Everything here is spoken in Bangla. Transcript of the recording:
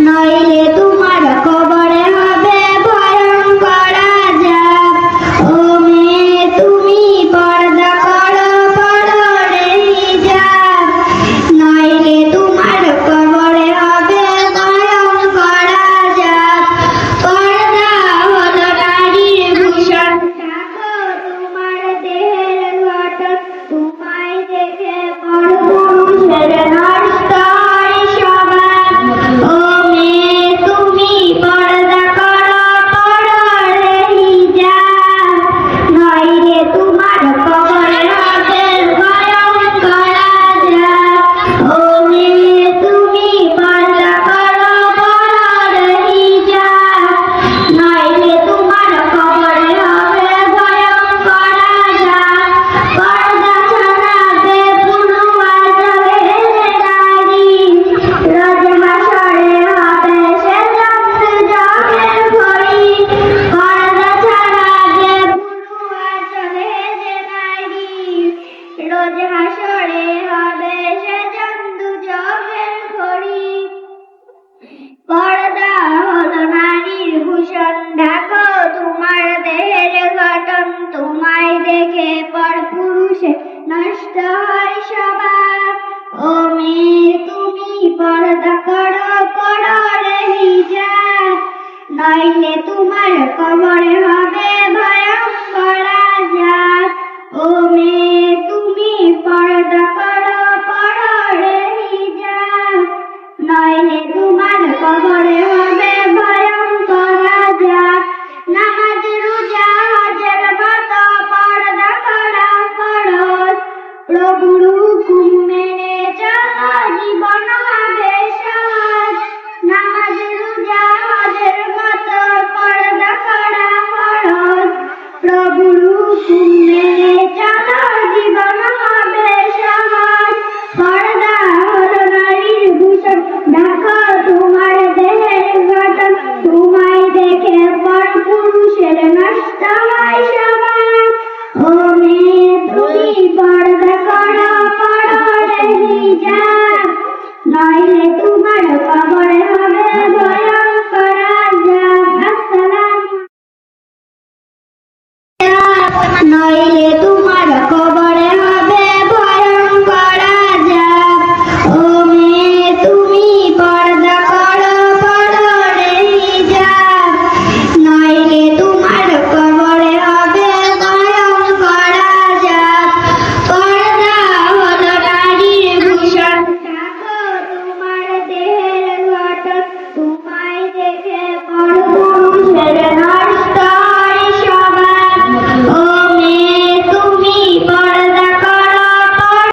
নইলে তোমার কবরে হবে ভয়ঙ্কর আযাব। ও মেয়ে তুমি পর্দা করো, পড়ো রে হিজাব, নইলে তোমার কবরে হবে ভয়ঙ্কর আযাব। পর্দা হলো নারীর ভূষণ, ঢাকো তোমার দেহের গঠন, তোমায় দেখে পরপুরুষের নষ্ট হয় স্বভাব। ও মেয়ে তুমি পর্দা করো, পড়ো রে হিজাব, নইলে তোমার কবরে হবে ভয়ঙ্কর আযাব। ও মেয়ে তুমি পর্দা করো, পড়ো রে হিজাব, নইলে তোমার কবরে হবে ভয়ঙ্কর আযাব। পর্দা ছাড়া বেপরোয়া চলে নারী, রোজ হাসরে হবে সে জান্নাতে জগের ঘড়ি। পর্দা ছাড়া বেপরোয়া চলে নারী, রোজ হাসরে হবে সে জান্নাতে জগের ঘড়ি। পর্দা হলো নারীর ভূষণ, ঢাকো তোমার দেহের গঠন, তোমায় দেখে পরপুরুষে নষ্ট হয় স্বভাব। ও মেয়ে তুমি পর্দা করো, পড়ো রে হিজাব, নইলে তোমার কবরে হবে ভয়ঙ্কর আযাব। ও মেয়ে তুমি পর্দা করো, পড়ো রে হিজাব, নইলে তোমার কবরে হবে ভয়ঙ্কর আযাব। নামাজ রোজা হজের মতো পর্দা করা ফরজ, প্রভুর হুকুম মেনে চলো জীবন হবে সহজ। নামাজ রোজা হজের মতো পর্দা করা ফরজ, প্রভুর হুকুম মেনে চলো জীবন হবে সহজ। পর্দা হলো নারীর ভূষণ, ঢাকো তোমার দেহের গঠন, তোমায় দেখে পরপুরুষের নষ্ট হয় স্বভাব। ও মেয়ে তুমি পর্দা করো, পড়ো রে হিজাব, নইলে তোমার কবরে